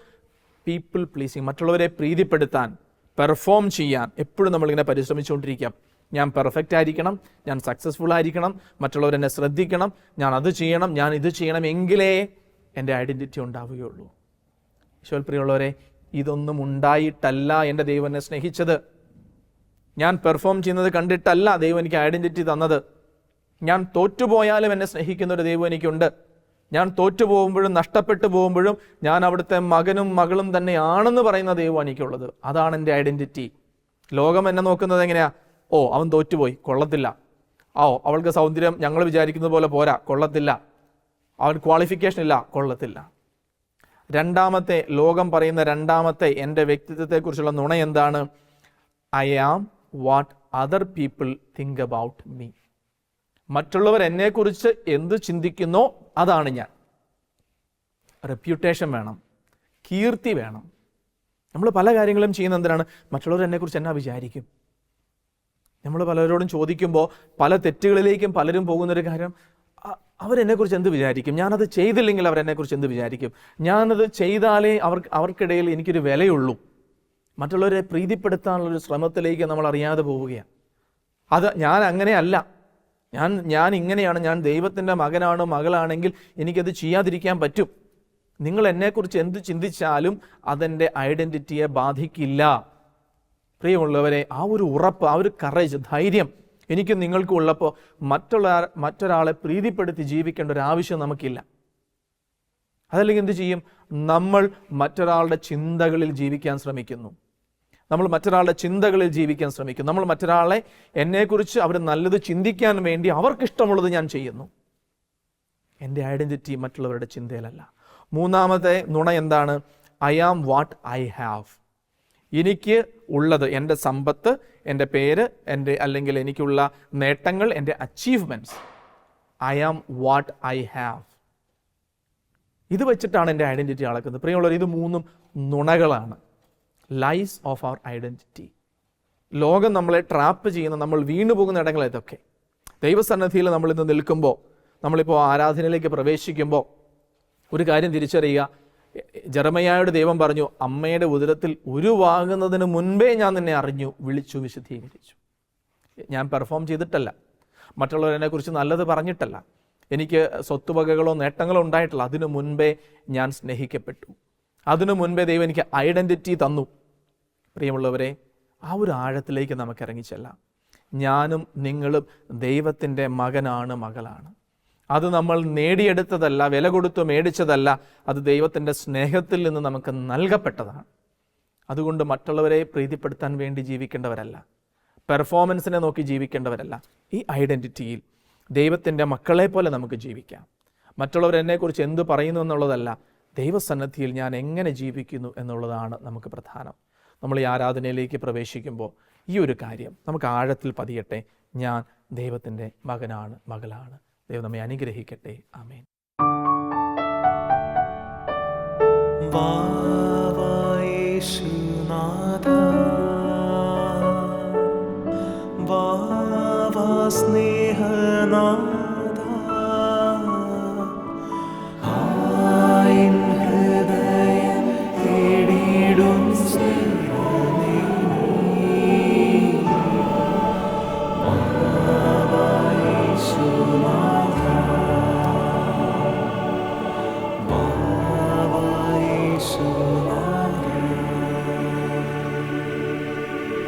S1: പീപ്പിൾ പ്ലീസിങ്, മറ്റുള്ളവരെ പ്രീതിപ്പെടുത്താൻ, പെർഫോം ചെയ്യാൻ എപ്പോഴും നമ്മളിങ്ങനെ പരിശ്രമിച്ചുകൊണ്ടിരിക്കാം. ഞാൻ പെർഫെക്റ്റ് ആയിരിക്കണം, ഞാൻ സക്സസ്ഫുൾ ആയിരിക്കണം, മറ്റുള്ളവരെന്നെ ശ്രദ്ധിക്കണം, ഞാൻ അത് ചെയ്യണം, ഞാൻ ഇത് ചെയ്യണം, എങ്കിലേ എൻ്റെ ഐഡൻറ്റിറ്റി ഉണ്ടാവുകയുള്ളൂ. ഈശോയിൽ പ്രിയമുള്ളവരെ, ഇതൊന്നും ഉണ്ടായിട്ടല്ല എൻ്റെ ദൈവം എന്നെ സ്നേഹിച്ചത്. ഞാൻ പെർഫോം ചെയ്യുന്നത് കണ്ടിട്ടല്ല ദൈവം എനിക്ക് ഐഡൻറ്റിറ്റി തന്നത്. ഞാൻ തോറ്റുപോയാലും എന്നെ സ്നേഹിക്കുന്ന ഒരു ദൈവം എനിക്കുണ്ട്. ഞാൻ തോറ്റുപോകുമ്പോഴും നഷ്ടപ്പെട്ടു പോകുമ്പോഴും ഞാൻ അവിടുത്തെ മകനും മകളും തന്നെയാണെന്ന് പറയുന്ന ദൈവം എനിക്കുള്ളത്. അതാണ് എൻ്റെ ഐഡൻറ്റിറ്റി. ലോകം എന്നെ നോക്കുന്നത് എങ്ങനെയാ? ഓ, അവൻ തോറ്റുപോയി, കൊള്ളത്തില്ല. അവൾക്ക് സൗന്ദര്യം ഞങ്ങൾ വിചാരിക്കുന്നത് പോലെ പോരാ, കൊള്ളത്തില്ല. അവൻ ക്വാളിഫിക്കേഷൻ ഇല്ല, കൊള്ളത്തില്ല. രണ്ടാമത്തെ, ലോകം പറയുന്ന രണ്ടാമത്തെ എൻ്റെ വ്യക്തിത്വത്തെക്കുറിച്ചുള്ള നുണ എന്താണ്? I am what other people think about me. മറ്റുള്ളവർ എന്നെക്കുറിച്ച് എന്ത് ചിന്തിക്കുന്നോ അതാണ് ഞാൻ. റെപ്യൂട്ടേഷൻ വേണം, കീർത്തി വേണം. നമ്മൾ പല കാര്യങ്ങളും ചെയ്യുന്ന എന്തിനാണ്? മറ്റുള്ളവർ എന്നെക്കുറിച്ച് എന്നാ വിചാരിക്കും. നമ്മൾ പലരോടും ചോദിക്കുമ്പോൾ പല തെറ്റുകളിലേക്കും പലരും പോകുന്നൊരു കാര്യം, അവരെന്നെക്കുറിച്ച് എന്ത് വിചാരിക്കും, ഞാനത് ചെയ്തില്ലെങ്കിൽ അവരെന്നെക്കുറിച്ച് എന്ത് വിചാരിക്കും, ഞാനത് ചെയ്താലേ അവർക്കിടയിൽ എനിക്കൊരു വിലയുള്ളൂ. മറ്റുള്ളവരെ പ്രീതിപ്പെടുത്താനുള്ളൊരു ശ്രമത്തിലേക്ക് നമ്മൾ അറിയാതെ പോവുകയാണ്. അത് ഞാൻ അങ്ങനെയല്ല, ഞാൻ ഇങ്ങനെയാണ്, ഞാൻ ദൈവത്തിൻ്റെ മകനാണ്, മകളാണെങ്കിൽ എനിക്കത് ചെയ്യാതിരിക്കാൻ പറ്റും. നിങ്ങൾ എന്നെക്കുറിച്ച് എന്ത് ചിന്തിച്ചാലും അതെൻ്റെ ഐഡൻറ്റിറ്റിയെ ബാധിക്കില്ല. പ്രിയമുള്ളവരെ, ആ ഒരു ഉറപ്പ്, ആ ഒരു കറേജ്, ധൈര്യം എനിക്കും നിങ്ങൾക്കും ഉള്ളപ്പോൾ മറ്റൊരാളെ പ്രീതിപ്പെടുത്തി ജീവിക്കേണ്ട ഒരു ആവശ്യം നമുക്കില്ല. അതല്ലെങ്കിൽ എന്ത് ചെയ്യും? നമ്മൾ മറ്റൊരാളുടെ ചിന്തകളിൽ ജീവിക്കാൻ ശ്രമിക്കുന്നു. നമ്മൾ മറ്റൊരാളെ എന്നെക്കുറിച്ച് അവർ നല്ലത് ചിന്തിക്കാൻ വേണ്ടി അവർക്കിഷ്ടമുള്ളത് ഞാൻ ചെയ്യുന്നു. എൻ്റെ ഐഡൻറ്റിറ്റി മറ്റുള്ളവരുടെ ചിന്തയിലല്ല. മൂന്നാമത്തെ നുണ എന്താണ്? I am what I have. എനിക്ക് ഉള്ളത്, എൻ്റെ സമ്പത്ത്, എൻ്റെ പേര്, അല്ലെങ്കിൽ എനിക്കുള്ള നേട്ടങ്ങൾ, എൻ്റെ achievements. I am what I have. ഇത് വെച്ചിട്ടാണ് എൻ്റെ ഐഡൻറ്റിറ്റി അളക്കുന്നത്. പ്രിയമുള്ളവർ, ഇത് മൂന്നും നുണകളാണ്. Lies of our identity. ലോകം നമ്മളെ ട്രാപ്പ് ചെയ്യുന്ന, നമ്മൾ വീണു പോകുന്ന ഇടങ്ങൾ ഇതൊക്കെ. ദൈവസന്നിധിയിൽ നമ്മളിന്ന് നിൽക്കുമ്പോൾ, നമ്മളിപ്പോൾ ആരാധനയിലേക്ക് പ്രവേശിക്കുമ്പോൾ ഒരു കാര്യം തിരിച്ചറിയുക. ജെറമയ്യായോട് ദൈവം പറഞ്ഞു, അമ്മയുടെ ഉദരത്തിൽ ഉരുവാകുന്നതിന് മുൻപേ ഞാൻ നിന്നെ അറിഞ്ഞു, വിളിച്ചു, വിശദീകരിച്ചു. ഞാൻ പെർഫോം ചെയ്തിട്ടല്ല, മറ്റുള്ളവരെന്നെക്കുറിച്ച് നല്ലത് പറഞ്ഞിട്ടല്ല, എനിക്ക് സ്വത്തുവകകളോ നേട്ടങ്ങളോ ഉണ്ടായിട്ടില്ല. അതിനു മുൻപേ ഞാൻ സ്നേഹിക്കപ്പെട്ടു. അതിനു മുൻപേ ദൈവം എനിക്ക് ഐഡൻറ്റിറ്റി തന്നു. പ്രിയമുള്ളവരെ, ആ ഒരു ആഴത്തിലേക്ക് നമുക്ക് ഇറങ്ങിച്ചെല്ലാം. ഞാനും നിങ്ങളും ദൈവത്തിൻ്റെ മകനാണ്, മകളാണ്. അത് നമ്മൾ നേടിയെടുത്തതല്ല, വില കൊടുത്തു മേടിച്ചതല്ല, അത് ദൈവത്തിൻ്റെ സ്നേഹത്തിൽ നിന്ന് നമുക്ക് നൽകപ്പെട്ടതാണ്. അതുകൊണ്ട് മറ്റുള്ളവരെ പ്രീതിപ്പെടുത്താൻ വേണ്ടി ജീവിക്കേണ്ടവരല്ല, പെർഫോമൻസിനെ നോക്കി ജീവിക്കേണ്ടവരല്ല. ഈ ഐഡൻറ്റിറ്റിയിൽ ദൈവത്തിൻ്റെ മക്കളെ പോലെ നമുക്ക് ജീവിക്കാം. മറ്റുള്ളവർ എന്നെക്കുറിച്ച് എന്ത് പറയുന്നു എന്നുള്ളതല്ല, ദൈവസന്നിധിയിൽ ഞാൻ എങ്ങനെ ജീവിക്കുന്നു എന്നുള്ളതാണ് നമുക്ക് പ്രധാനം. നമ്മൾ ഈ ആരാധനയിലേക്ക് പ്രവേശിക്കുമ്പോൾ ഈ ഒരു കാര്യം നമുക്ക് ആഴത്തിൽ പതിയട്ടെ. ഞാൻ ദൈവത്തിൻ്റെ മകനാണ്, മകളാണ്. ദൈവം നമ്മെ അനുഗ്രഹിക്കട്ടെ. ആമേൻ.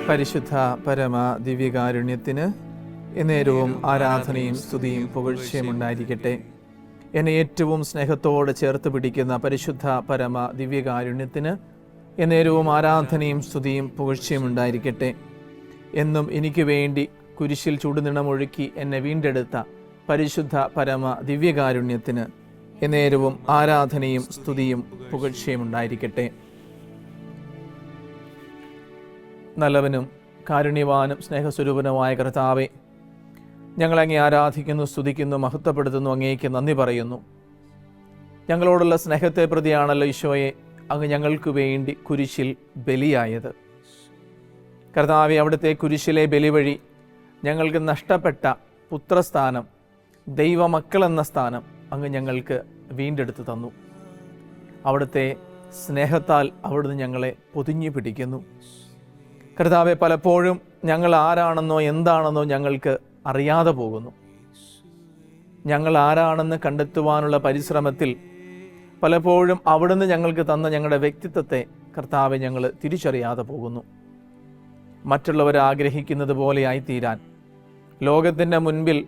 S1: പരിശുദ്ധ പരമ ദിവ്യകാരുണ്യത്തിന് എന്നേരവും ആരാധനയും സ്തുതിയും പുകഴ്ചയും ഉണ്ടായിരിക്കട്ടെ. എന്നെ ഏറ്റവും സ്നേഹത്തോടെ ചേർത്ത് പിടിക്കുന്ന പരിശുദ്ധ പരമ ദിവ്യകാരുണ്യത്തിന് എന്നേരവും ആരാധനയും സ്തുതിയും പുകഴ്ചയും ഉണ്ടായിരിക്കട്ടെ. എന്നും എനിക്ക് വേണ്ടി കുരിശിൽ ചുടുനിണമൊഴുക്കി എന്നെ വീണ്ടെടുത്ത പരിശുദ്ധ പരമ ദിവ്യകാരുണ്യത്തിന് എന്നേരവും ആരാധനയും സ്തുതിയും പുകഴ്ചയും ഉണ്ടായിരിക്കട്ടെ. നല്ലവനും കാരുണ്യവാനും സ്നേഹസ്വരൂപനുമായ കർത്താവേ, ഞങ്ങളങ്ങേ ആരാധിക്കുന്നു, സ്തുതിക്കുന്നു, മഹത്വപ്പെടുത്തുന്നു, അങ്ങേക്ക് നന്ദി പറയുന്നു. ഞങ്ങളോടുള്ള സ്നേഹത്തെ പ്രതിയാണല്ലോ ഈശോയെ അങ്ങ് ഞങ്ങൾക്ക് വേണ്ടി കുരിശിൽ ബലിയായത്. കർത്താവേ, അവിടുത്തെ കുരിശിലെ ബലി വഴി ഞങ്ങൾക്ക് നഷ്ടപ്പെട്ട പുത്രസ്ഥാനം, ദൈവമക്കളെന്ന സ്ഥാനം അങ്ങ് ഞങ്ങൾക്ക് വീണ്ടെടുത്തു തന്നു. അവിടുത്തെ സ്നേഹത്താൽ അവിടുന്ന് ഞങ്ങളെ പൊതിഞ്ഞു പിടിക്കുന്നു. കർത്താവെ, പലപ്പോഴും ഞങ്ങൾ ആരാണെന്നോ എന്താണെന്നോ ഞങ്ങൾക്ക് അറിയാതെ പോകുന്നു. ഞങ്ങൾ ആരാണെന്ന് കണ്ടെത്തുവാനുള്ള പരിശ്രമത്തിൽ പലപ്പോഴും അവിടുന്ന് ഞങ്ങൾക്ക് തന്ന ഞങ്ങളുടെ വ്യക്തിത്വത്തെ കർത്താവെ ഞങ്ങൾ തിരിച്ചറിയാതെ പോകുന്നു. മറ്റുള്ളവർ ആഗ്രഹിക്കുന്നത് പോലെയായി തീരാൻ, ലോകത്തിൻ്റെ മുൻപിൽ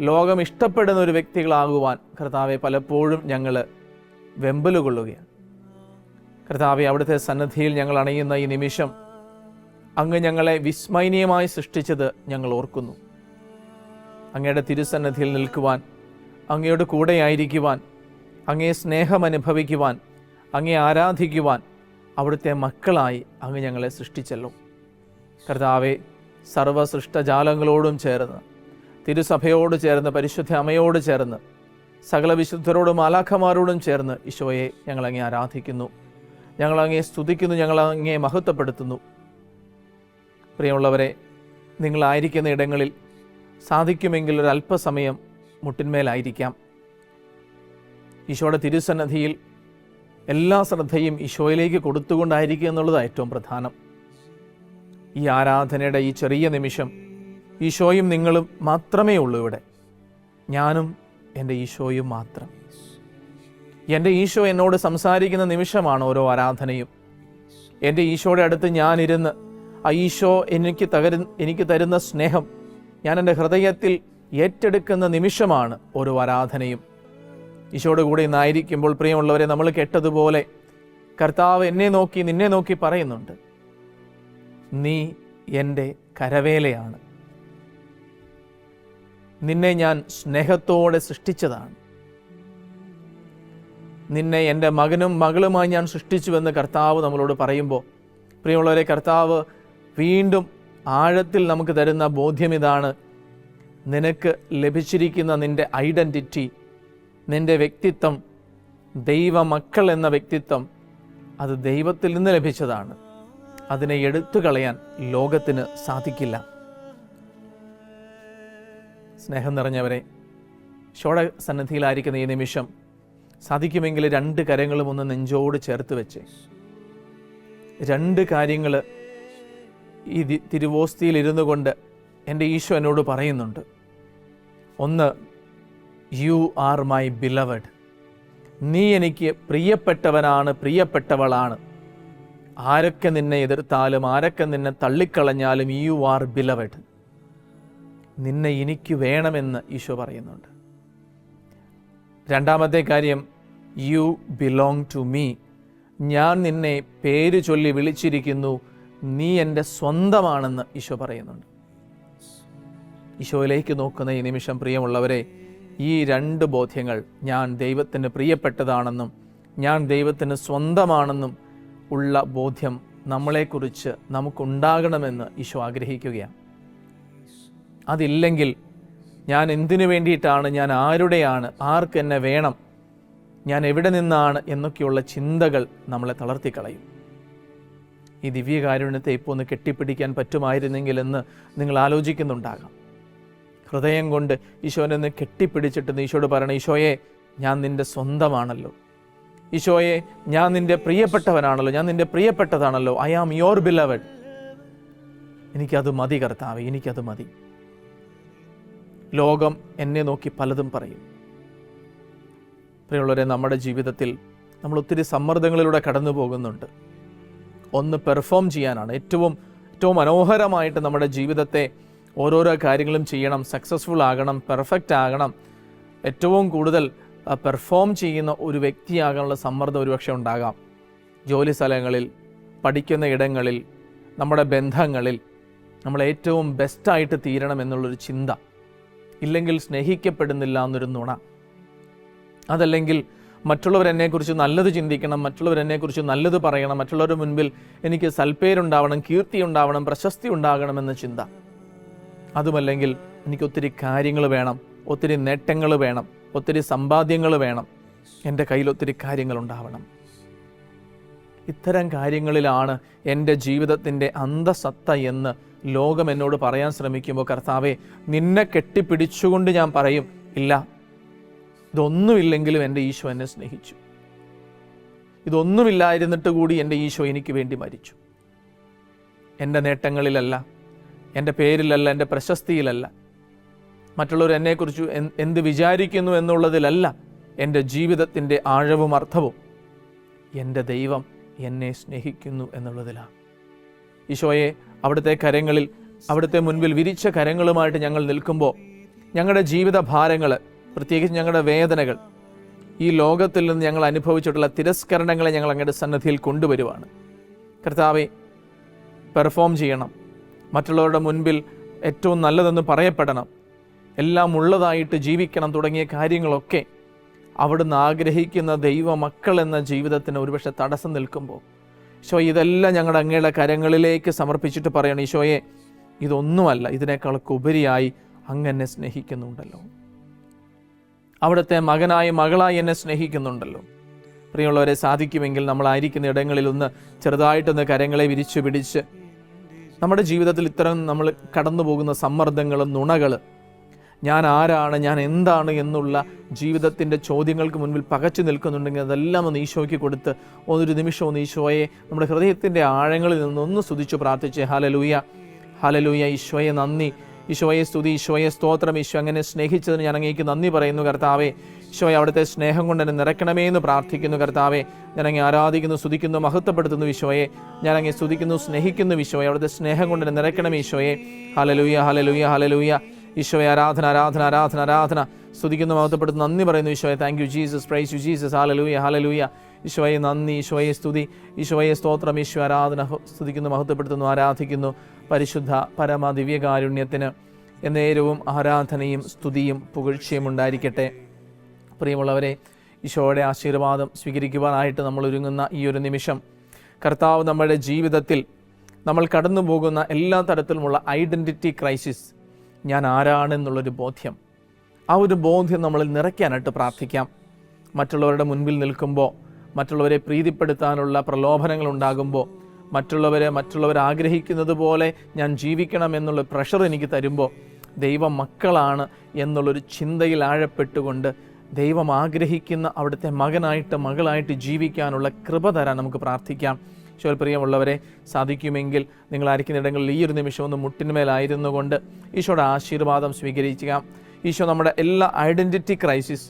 S1: ലോകം ഇഷ്ടപ്പെടുന്ന ഒരു വ്യക്തികളാകുവാൻ കർത്താവെ പലപ്പോഴും ഞങ്ങൾ വെമ്പലുകൊള്ളുകയാണ്. കർത്താവെ, അവിടുത്തെ സന്നിധിയിൽ ഞങ്ങൾ അണയുന്ന ഈ നിമിഷം അങ്ങ് ഞങ്ങളെ വിസ്മയനീയമായി സൃഷ്ടിച്ചത് ഞങ്ങൾ ഓർക്കുന്നു. അങ്ങയുടെ തിരുസന്നിധിയിൽ നിൽക്കുവാൻ, അങ്ങയുടെ കൂടെയായിരിക്കുവാൻ, അങ്ങേ സ്നേഹം അനുഭവിക്കുവാൻ, അങ്ങേ ആരാധിക്കുവാൻ അവിടുത്തെ മക്കളായി അങ്ങ് ഞങ്ങളെ സൃഷ്ടിച്ചല്ലോ. കർത്താവെ, സർവ്വസൃഷ്ടജാലങ്ങളോടും ചേർന്ന്, തിരുസഭയോട് ചേർന്ന്, പരിശുദ്ധ അമ്മയോട് ചേർന്ന്, സകല വിശുദ്ധരോടും മാലാഖമാരോടും ചേർന്ന് ഈശോയെ ഞങ്ങളങ്ങേ ആരാധിക്കുന്നു, ഞങ്ങളങ്ങേ സ്തുതിക്കുന്നു, ഞങ്ങളങ്ങേ മഹത്വപ്പെടുത്തുന്നു. പ്രിയമുള്ളവരെ, നിങ്ങളായിരിക്കുന്ന ഇടങ്ങളിൽ സാധിക്കുമെങ്കിൽ ഒരു അല്പസമയം മുട്ടിന്മേലായിരിക്കാം. ഈശോയുടെ തിരുസന്നിധിയിൽ എല്ലാ ശ്രദ്ധയും ഈശോയിലേക്ക് കൊടുത്തുകൊണ്ടായിരിക്കുക എന്നുള്ളതാണ് ഏറ്റവും പ്രധാനം. ഈ ആരാധനയുടെ ഈ ചെറിയ നിമിഷം ഈശോയും നിങ്ങളും മാത്രമേ ഉള്ളൂ ഇവിടെ. ഞാനും എൻ്റെ ഈശോയും മാത്രം. എൻ്റെ ഈശോ എന്നോട് സംസാരിക്കുന്ന നിമിഷമാണ് ഓരോ ആരാധനയും. എൻ്റെ ഈശോയുടെ അടുത്ത് ഞാനിരുന്ന് ആ ഈശോ എനിക്ക് തരുന്ന സ്നേഹം ഞാൻ എൻ്റെ ഹൃദയത്തിൽ ഏറ്റെടുക്കുന്ന നിമിഷമാണ് ഓരോ ആരാധനയും. ഈശോയുടെ കൂടെ ഇന്നായിരിക്കുമ്പോൾ പ്രിയമുള്ളവരെ, നമ്മൾ കേട്ടതുപോലെ കർത്താവ് എന്നെ നോക്കി, നിന്നെ നോക്കി പറയുന്നുണ്ട്, നീ എൻ്റെ കരവേലയാണ്, നിന്നെ ഞാൻ സ്നേഹത്തോടെ സൃഷ്ടിച്ചതാണ്, നിന്നെ എൻ്റെ മകനും മകളുമായി ഞാൻ സൃഷ്ടിച്ചുവെന്ന് കർത്താവ് നമ്മളോട് പറയുമ്പോൾ പ്രിയമുള്ളവരെ, കർത്താവ് വീണ്ടും ആഴത്തിൽ നമുക്ക് തരുന്ന ബോധ്യം ഇതാണ്: നിനക്ക് ലഭിച്ചിരിക്കുന്ന നിൻ്റെ ഐഡൻറ്റിറ്റി, നിൻ്റെ വ്യക്തിത്വം, ദൈവമക്കൾ എന്ന വ്യക്തിത്വം, അത് ദൈവത്തിൽ നിന്ന് ലഭിച്ചതാണ്. അതിനെ എടുത്തു കളയാൻ ലോകത്തിന് സാധിക്കില്ല. സ്നേഹം നിറഞ്ഞവരെ, ഈശോയുടെ സന്നിധിയിലായിരിക്കുന്ന ഈ നിമിഷം സാധിക്കുമെങ്കിൽ 2 കരങ്ങളും ഒന്ന് നെഞ്ചോട് ചേർത്ത് വെച്ച് 2 കാര്യങ്ങൾ ഈ തിരുവോസ്തിയിൽ ഇരുന്നു കൊണ്ട് എൻ്റെ ഈശോ എന്നോട് പറയുന്നുണ്ട്. ഒന്ന്, യു ആർ മൈ ബിലവഡ്, നീ എനിക്ക് പ്രിയപ്പെട്ടവനാണ്, പ്രിയപ്പെട്ടവളാണ്. ആരൊക്കെ നിന്നെ എതിർത്താലും, ആരൊക്കെ നിന്നെ തള്ളിക്കളഞ്ഞാലും, യു ആർ ബിലവഡ്, നിന്നെ എനിക്ക് വേണമെന്ന് ഈശോ പറയുന്നുണ്ട്. രണ്ടാമത്തെ കാര്യം, യു ബിലോങ് ടു മീ. ഞാൻ നിന്നെ പേര് ചൊല്ലി വിളിച്ചിരിക്കുന്നു, നീ എൻ്റെ സ്വന്തമാണെന്ന് ഈശോ പറയുന്നുണ്ട്. ഈശോയിലേക്ക് നോക്കുന്ന ഈ നിമിഷം പ്രിയമുള്ളവരെ, ഈ രണ്ട് ബോധ്യങ്ങൾ, ഞാൻ ദൈവത്തിന് പ്രിയപ്പെട്ടതാണെന്നും ഞാൻ ദൈവത്തിന് സ്വന്തമാണെന്നും ഉള്ള ബോധ്യം നമ്മളെക്കുറിച്ച് നമുക്കുണ്ടാകണമെന്ന് ഈശോ ആഗ്രഹിക്കുകയാണ്. അതില്ലെങ്കിൽ ഞാൻ എന്തിനു വേണ്ടിയിട്ടാണ്, ഞാൻ ആരുടെയാണ്, ആർക്ക് എന്നെ വേണം, ഞാൻ എവിടെ നിന്നാണ് എന്നൊക്കെയുള്ള ചിന്തകൾ നമ്മളെ തളർത്തിക്കളയും. ഈ ദിവ്യകാരുണ്യത്തെ ഇപ്പോൾ ഒന്ന് കെട്ടിപ്പിടിക്കാൻ പറ്റുമായിരുന്നെങ്കിൽ എന്ന് നിങ്ങൾ ആലോചിക്കുന്നുണ്ടാകാം. ഹൃദയം കൊണ്ട് ഈശോനെ ഒന്ന് കെട്ടിപ്പിടിച്ചിട്ട് ഈശോയോട് പറയണം, ഈശോയെ ഞാൻ നിൻ്റെ സ്വന്തമാണല്ലോ, ഈശോയെ ഞാൻ നിൻ്റെ പ്രിയപ്പെട്ടവനാണല്ലോ, ഞാൻ നിൻ്റെ പ്രിയപ്പെട്ടതാണല്ലോ, ഐ ആം യുവർ ബിലവഡ്. എനിക്കത് മതി കർത്താവേ, എനിക്കത് മതി. ലോകം എന്നെ നോക്കി പലതും പറയും. പ്രിയമുള്ളവരെ, നമ്മുടെ ജീവിതത്തിൽ നമ്മൾ ഒത്തിരി സമ്മർദ്ദങ്ങളിലൂടെ കടന്നു പോകുന്നുണ്ട്. ഒന്ന് പെർഫോം ചെയ്യാനാണ്, ഏറ്റവും മനോഹരമായിട്ട് നമ്മുടെ ജീവിതത്തെ ഓരോരോ കാര്യങ്ങളും ചെയ്യണം, സക്സസ്ഫുൾ ആകണം, പെർഫെക്റ്റ് ആകണം, ഏറ്റവും കൂടുതൽ പെർഫോം ചെയ്യുന്ന ഒരു വ്യക്തിയാകാനുള്ള സമ്മർദ്ദം ഒരുപക്ഷെ ഉണ്ടാകാം. ജോലി സ്ഥലങ്ങളിൽ, പഠിക്കുന്ന ഇടങ്ങളിൽ, നമ്മുടെ ബന്ധങ്ങളിൽ നമ്മൾ ഏറ്റവും ബെസ്റ്റായിട്ട് തീരണം എന്നുള്ളൊരു ചിന്ത, ഇല്ലെങ്കിൽ സ്നേഹിക്കപ്പെടുന്നില്ല എന്നൊരു നുണ, അതല്ലെങ്കിൽ മറ്റുള്ളവരെന്നെക്കുറിച്ച് നല്ലത് ചിന്തിക്കണം, മറ്റുള്ളവരെന്നെക്കുറിച്ച് നല്ലത് പറയണം, മറ്റുള്ളവരുടെ മുൻപിൽ എനിക്ക് സൽപ്പേരുണ്ടാവണം, കീർത്തി ഉണ്ടാവണം, പ്രശസ്തി ഉണ്ടാകണമെന്ന ചിന്ത, അതുമല്ലെങ്കിൽ എനിക്ക് ഒത്തിരി കാര്യങ്ങൾ വേണം, ഒത്തിരി നേട്ടങ്ങൾ വേണം, ഒത്തിരി സമ്പാദ്യങ്ങൾ വേണം, എൻ്റെ കയ്യിൽ ഒത്തിരി കാര്യങ്ങളുണ്ടാവണം. ഇത്തരം കാര്യങ്ങളിലാണ് എൻ്റെ ജീവിതത്തിൻ്റെ അന്തസത്ത എന്ന് ലോകം എന്നോട് പറയാൻ ശ്രമിക്കുമ്പോൾ, കർത്താവേ നിന്നെ കെട്ടിപ്പിടിച്ചുകൊണ്ട് ഞാൻ പറയും, ഇല്ല, ഇതൊന്നുമില്ലെങ്കിലും എൻ്റെ ഈശോ എന്നെ സ്നേഹിച്ചു, ഇതൊന്നുമില്ലായിരുന്നിട്ട് കൂടി എൻ്റെ ഈശോ എനിക്ക് വേണ്ടി മരിച്ചു. എൻ്റെ നേട്ടങ്ങളിലല്ല, എൻ്റെ പേരിലല്ല, എൻ്റെ പ്രശസ്തിയിലല്ല, മറ്റുള്ളവർ എന്നെക്കുറിച്ച് എന്ത് വിചാരിക്കുന്നു എന്നുള്ളതിലല്ല എൻ്റെ ജീവിതത്തിൻ്റെ ആഴവും അർത്ഥവും. എൻ്റെ ദൈവം എന്നെ സ്നേഹിക്കുന്നു എന്നുള്ളതിലാണ്. ഈശോയെ അവിടുത്തെ കരങ്ങളിൽ, അവിടുത്തെ മുൻപിൽ വിരിച്ച കരങ്ങളുമായിട്ട് ഞങ്ങൾ നിൽക്കുമ്പോൾ ഞങ്ങളുടെ ജീവിത ഭാരങ്ങൾ, പ്രത്യേകിച്ച് ഞങ്ങളുടെ വേദനകൾ, ഈ ലോകത്തിൽ നിന്ന് ഞങ്ങൾ അനുഭവിച്ചിട്ടുള്ള തിരസ്കരണങ്ങളെ ഞങ്ങൾ അങ്ങയുടെ സന്നിധിയിൽ കൊണ്ടുവരുവാണ്. കർത്താവെ, പെർഫോം ചെയ്യണം, മറ്റുള്ളവരുടെ മുൻപിൽ ഏറ്റവും നല്ലതെന്ന് പറയപ്പെടണം, എല്ലാം ഉള്ളതായിട്ട് ജീവിക്കണം തുടങ്ങിയ കാര്യങ്ങളൊക്കെ അവിടുന്ന് ആഗ്രഹിക്കുന്ന ദൈവമക്കൾ എന്ന ജീവിതത്തിന് ഒരുപക്ഷെ തടസ്സം നിൽക്കുമ്പോൾ, ഈശോ ഇതെല്ലാം ഞങ്ങളുടെ അങ്ങയുടെ കരങ്ങളിലേക്ക് സമർപ്പിച്ചിട്ട് പറയണം, ഈശോയെ ഇതൊന്നുമല്ല, ഇതിനേക്കാളൊക്കെ ഉപരിയായി അങ്ങ് എന്നെ സ്നേഹിക്കുന്നുണ്ടല്ലോ, അവിടുത്തെ മകനായി മകളായി എന്നെ സ്നേഹിക്കുന്നുണ്ടല്ലോ. പ്രിയമുള്ളവരെ, സാധിക്കുമെങ്കിൽ നമ്മളായിരിക്കുന്ന ഇടങ്ങളിൽ ഒന്ന് ചെറുതായിട്ടൊന്ന് കരങ്ങളെ വിരിച്ചു പിടിച്ച് നമ്മുടെ ജീവിതത്തിൽ ഇത്തരം നമ്മൾ കടന്നു പോകുന്ന സമ്മർദ്ദങ്ങൾ, നുണകൾ, ഞാൻ ആരാണ്, ഞാൻ എന്താണ് എന്നുള്ള ജീവിതത്തിൻ്റെ ചോദ്യങ്ങൾക്ക് മുൻപിൽ പകച്ചു നിൽക്കുന്നുണ്ടെങ്കിൽ അതെല്ലാം ഒന്ന് ഈശോയ്ക്ക് കൊടുത്ത് ഒരു നിമിഷം ഒന്ന് ഈശോയെ നമ്മുടെ ഹൃദയത്തിൻ്റെ ആഴങ്ങളിൽ നിന്നൊന്ന് സ്തുതിച്ചു പ്രാർത്ഥിച്ച്, ഹല്ലേലൂയ, ഹല്ലേലൂയ, ഈശോയെ നന്ദി, ഈശോയെ സ്തുതി, ഈശോയെ സ്തോത്രം, ഈശോ അങ്ങനെ സ്നേഹിച്ചതിന് ഞാൻ അങ്ങേക്ക് നന്ദി പറയുന്നു കർത്താവേ. ഈശോയെ അവിടുത്തെ സ്നേഹം കൊണ്ട് എന്നെ നിറയ്ക്കണമേ എന്ന് പ്രാർത്ഥിക്കുന്നു കർത്താവേ. ഞാൻ അങ്ങേ ആരാധിക്കുന്നു, സ്തുതിക്കുന്നു, മഹത്വപ്പെടുത്തുന്നു ഈശോയെ. ഞാൻ അങ്ങേ സ്തുതിക്കുന്നു, സ്നേഹിക്കുന്നു ഈശോയെ. അവിടുത്തെ സ്നേഹം കൊണ്ട് എന്നെ നിറയ്ക്കണമേ ഈശോയെ. Hallelujah, hallelujah, hallelujah. ഈശോയെ ആരാധന, ആരാധന, ആരാധന, ആരാധന. സ്തുതിക്കുന്നു, മഹത്വപ്പെടുത്തുന്നു, നന്ദി പറയുന്നു ഈശോയെ. Thank you Jesus, praise you Jesus. Hallelujah, hallelujah. ഈശോയെ നന്ദി, ഈശോയെ സ്തുതി, ഈശോയെ സ്തോത്രം, ഈശോ ആരാധന. സ്തുതിക്കുന്നു, മഹത്വപ്പെടുത്തുന്നു, ആരാധിക്കുന്നു. പരിശുദ്ധ പരമ ദിവ്യകാരുണ്യത്തിന് എന്നേരവും ആരാധനയും സ്തുതിയും പുകഴ്ചയും ഉണ്ടായിരിക്കട്ടെ. പ്രിയമുള്ളവരെ, ഈശോയുടെ ആശീർവാദം സ്വീകരിക്കുവാനായിട്ട് നമ്മൾ ഒരുങ്ങുന്ന ഈ ഒരു നിമിഷം, കർത്താവ് നമ്മുടെ ജീവിതത്തിൽ നമ്മൾ കടന്നു പോകുന്ന എല്ലാ തരത്തിലുമുള്ള ഐഡൻറ്റിറ്റി ക്രൈസിസ്, ഞാൻ ആരാണെന്നുള്ളൊരു ബോധ്യം, ആ ഒരു ബോധ്യം നമ്മളിൽ നിറയ്ക്കാനായിട്ട് പ്രാർത്ഥിക്കാം. മറ്റുള്ളവരുടെ മുൻപിൽ നിൽക്കുമ്പോൾ, മറ്റുള്ളവരെ പ്രീതിപ്പെടുത്താനുള്ള പ്രലോഭനങ്ങൾ ഉണ്ടാകുമ്പോൾ, മറ്റുള്ളവർ ആഗ്രഹിക്കുന്നത് പോലെ ഞാൻ ജീവിക്കണം എന്നുള്ള പ്രഷർ എനിക്ക് തരുമ്പോൾ, ദൈവം മക്കളാണ് എന്നുള്ളൊരു ചിന്തയിൽ ആഴപ്പെട്ടുകൊണ്ട് ദൈവം ആഗ്രഹിക്കുന്ന അവിടുത്തെ മകനായിട്ട് മകളായിട്ട് ജീവിക്കാനുള്ള കൃപ തരാൻ നമുക്ക് പ്രാർത്ഥിക്കാം. ഈശോയിൽ പ്രിയമുള്ളവരെ, സാധിക്കുമെങ്കിൽ നിങ്ങളായിരിക്കുന്ന ഇടങ്ങളിൽ ഈ ഒരു നിമിഷം ഒന്ന് മുട്ടിന്മേലായിരുന്നു കൊണ്ട് ഈശോയുടെ ആശീർവാദം സ്വീകരിക്കാം. ഈശോ നമ്മുടെ എല്ലാ ഐഡൻറ്റിറ്റി ക്രൈസിസ്,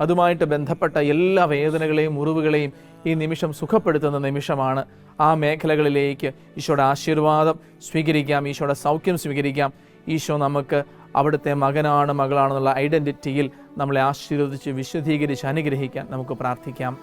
S1: അതുമായിട്ട് ബന്ധപ്പെട്ട എല്ലാ വേദനകളെയും മുറിവുകളെയും ഈ നിമിഷം സുഖപ്പെടുത്തുന്ന നിമിഷമാണ്. ആ മേഖലകളിലേക്ക് ഈശോയുടെ ആശീർവാദം സ്വീകരിക്കാം, ഈശോയുടെ സൗഖ്യം സ്വീകരിക്കാം. ഈശോ നമുക്ക് അവിടുത്തെ മകനാണ്, മകളാണെന്നുള്ള ഐഡൻറ്റിറ്റിയിൽ നമ്മളെ ആശീർവദിച്ച് വിശദീകരിച്ച് അനുഗ്രഹിക്കാൻ നമുക്ക് പ്രാർത്ഥിക്കാം.